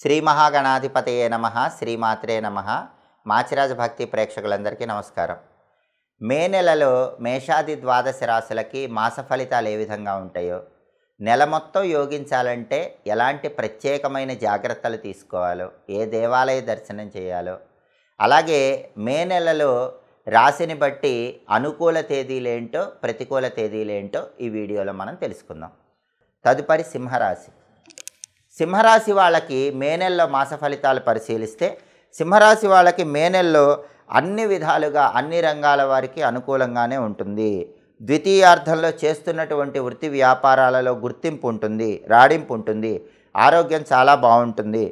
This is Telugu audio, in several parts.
శ్రీ మహాగణాధిపతయే నమః శ్రీమాత్రే నమః మాచిరాజ భక్తి ప్రేక్షకులందరికీ నమస్కారం. మే నెలలో మేషాది ద్వాదశ రాశులకి మాస ఫలితాలు ఏ విధంగా ఉంటాయో, నెల మొత్తం యోగించాలంటే ఎలాంటి ప్రత్యేకమైన జాగ్రత్తలు తీసుకోవాలో, ఏ దేవాలయ దర్శనం చేయాలో, అలాగే మే నెలలో రాశిని బట్టి అనుకూల తేదీలేంటో ప్రతికూల తేదీలేంటో ఈ వీడియోలో మనం తెలుసుకుందాం. తదుపరి సింహరాశి. సింహరాశి వాళ్ళకి మే నెలలో మాస ఫలితాలు పరిశీలిస్తే, సింహరాశి వాళ్ళకి మే నెలలో అన్ని విధాలుగా అన్ని రంగాల వారికి అనుకూలంగానే ఉంటుంది. ద్వితీయార్థంలో చేస్తున్నటువంటి వృత్తి వ్యాపారాలలో గుర్తింపు ఉంటుంది, రాడింపు ఉంటుంది, ఆరోగ్యం చాలా బాగుంటుంది,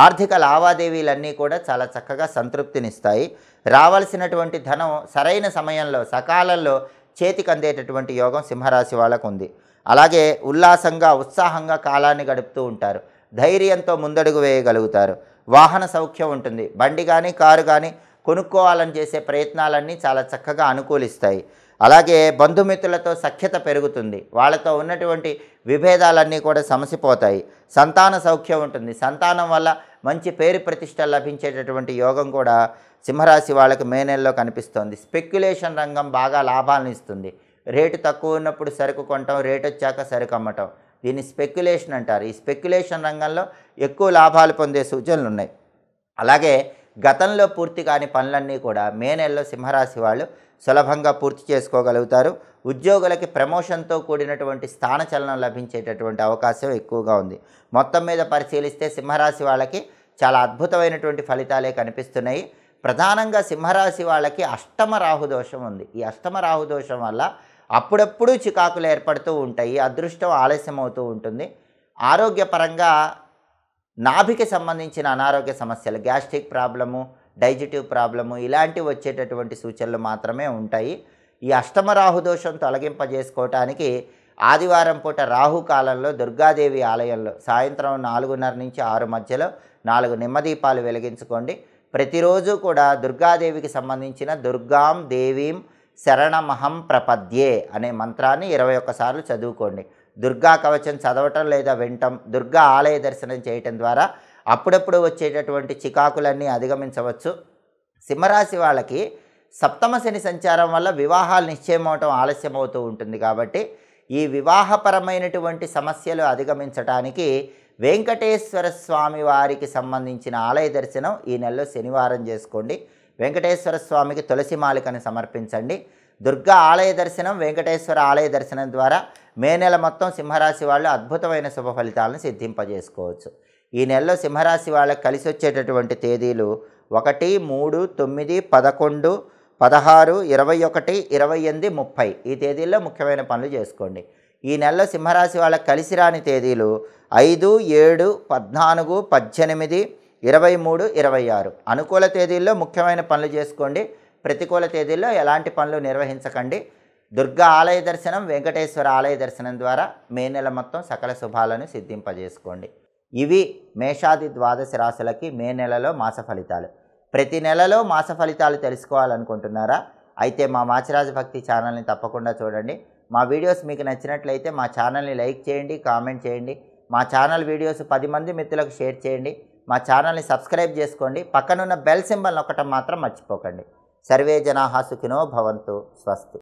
ఆర్థిక లావాదేవీలన్నీ కూడా చాలా చక్కగా సంతృప్తినిస్తాయి. రావాల్సినటువంటి ధనం సరైన సమయంలో సకాలంలో చేతికి అందేటటువంటి యోగం సింహరాశి వాళ్ళకు ఉంది. అలాగే ఉల్లాసంగా ఉత్సాహంగా కాలాన్ని గడుపుతూ ఉంటారు, ధైర్యంతో ముందడుగు వేయగలుగుతారు, వాహన సౌఖ్యం ఉంటుంది, బండి కానీ కారు కానీ కొనుక్కోవాలని చేసే ప్రయత్నాలన్నీ చాలా చక్కగా అనుకూలిస్తాయి. అలాగే బంధుమిత్రులతో సఖ్యత పెరుగుతుంది, వాళ్ళతో ఉన్నటువంటి విభేదాలన్నీ కూడా సమసిపోతాయి, సంతాన సౌఖ్యం ఉంటుంది, సంతానం వల్ల మంచి పేరు ప్రతిష్టలు లభించేటటువంటి యోగం కూడా సింహరాశి వాళ్ళకి మే నెలలో కనిపిస్తోంది. స్పెక్యులేషన్ రంగం బాగా లాభాలను ఇస్తుంది. రేటు తక్కువ ఉన్నప్పుడు సరుకు కొనటం, రేటు వచ్చాక సరుకు అమ్మటం, దీన్ని స్పెక్యులేషన్ అంటారు. ఈ స్పెక్యులేషన్ రంగంలో ఎక్కువ లాభాలు పొందే సూచనలు ఉన్నాయి. అలాగే గతంలో పూర్తి కాని పనులన్నీ కూడా మే నెలలో సింహరాశి వాళ్ళు సులభంగా పూర్తి చేసుకోగలుగుతారు. ఉద్యోగులకి ప్రమోషన్తో కూడినటువంటి స్థానచలనం లభించేటటువంటి అవకాశం ఎక్కువగా ఉంది. మొత్తం మీద పరిశీలిస్తే సింహరాశి వాళ్ళకి చాలా అద్భుతమైనటువంటి ఫలితాలే కనిపిస్తున్నాయి. ప్రధానంగా సింహరాశి వాళ్ళకి అష్టమ రాహుదోషం ఉంది. ఈ అష్టమ రాహుదోషం వల్ల అప్పుడప్పుడు చికాకులు ఏర్పడుతూ ఉంటాయి, అదృష్టం ఆలస్యం అవుతూ ఉంటుంది. ఆరోగ్యపరంగా నాభికి సంబంధించిన అనారోగ్య సమస్యలు, గ్యాస్ట్రిక్ ప్రాబ్లము, డైజెటివ్ ప్రాబ్లము ఇలాంటివి వచ్చేటటువంటి సూచనలు మాత్రమే ఉంటాయి. ఈ అష్టమ రాహుదోషం తొలగింపజేసుకోవటానికి ఆదివారం పూట రాహుకాలంలో దుర్గాదేవి ఆలయంలో సాయంత్రం 4:30 నుంచి 6 మధ్యలో 4 నిమ్మదీపాలు వెలిగించుకోండి. ప్రతిరోజు కూడా దుర్గాదేవికి సంబంధించిన దుర్గాం దేవీం శరణమహం ప్రపద్యే అనే మంత్రాన్ని 21 సార్లు చదువుకోండి. దుర్గా కవచం చదవటం లేదా వినటం, దుర్గా ఆలయ దర్శనం చేయటం ద్వారా అప్పుడప్పుడు వచ్చేటటువంటి చికాకులన్నీ అధిగమించవచ్చు. సింహరాశి వాళ్ళకి సప్తమ శని సంచారం వల్ల వివాహాలు నిశ్చయమవటం ఆలస్యం అవుతూ ఉంటుంది. కాబట్టి ఈ వివాహపరమైనటువంటి సమస్యలు అధిగమించడానికి వెంకటేశ్వర స్వామి వారికి సంబంధించిన ఆలయ దర్శనం ఈ నెలలో శనివారం చేసుకోండి. వెంకటేశ్వర స్వామికి తులసి మాలికను సమర్పించండి. దుర్గా ఆలయ దర్శనం, వెంకటేశ్వర ఆలయ దర్శనం ద్వారా మే నెల మొత్తం సింహరాశి వాళ్ళు అద్భుతమైన శుభ ఫలితాలను సిద్ధింపజేసుకోవచ్చు. ఈ నెలలో సింహరాశి వాళ్ళకి కలిసి వచ్చేటటువంటి తేదీలు 1, 3, 9, 11, 16, 21, 28, 30 ఈ తేదీల్లో ముఖ్యమైన పనులు చేసుకోండి. ఈ నెలలో సింహరాశి వాళ్ళకి కలిసి రాని తేదీలు 5, 7, 14, 18, 23, 26. అనుకూల తేదీల్లో ముఖ్యమైన పనులు చేసుకోండి, ప్రతికూల తేదీల్లో ఎలాంటి పనులు నిర్వహించకండి. దుర్గా ఆలయ దర్శనం, వెంకటేశ్వర ఆలయ దర్శనం ద్వారా మే నెల మొత్తం సకల శుభాలను సిద్ధింపజేసుకోండి. ఇవి మేషాది ద్వాదశ రాశులకి మే నెలలో మాస ఫలితాలు. ప్రతి నెలలో మాస ఫలితాలు తెలుసుకోవాలనుకుంటున్నారా? అయితే మా మాచిరాజ భక్తి ఛానల్ని తప్పకుండా చూడండి. మా వీడియోస్ మీకు నచ్చినట్లయితే మా ఛానల్ని లైక్ చేయండి, కామెంట్ చేయండి. మా ఛానల్ వీడియోస్ 10 మంది మిత్రులకు షేర్ చేయండి. మా ఛానల్ని సబ్స్క్రైబ్ చేసుకోండి. పక్కనున్న బెల్ సింబల్ నొక్కటం మాత్రం మర్చిపోకండి. సర్వే జనాః సుఖినో భవంతు. స్వస్తి.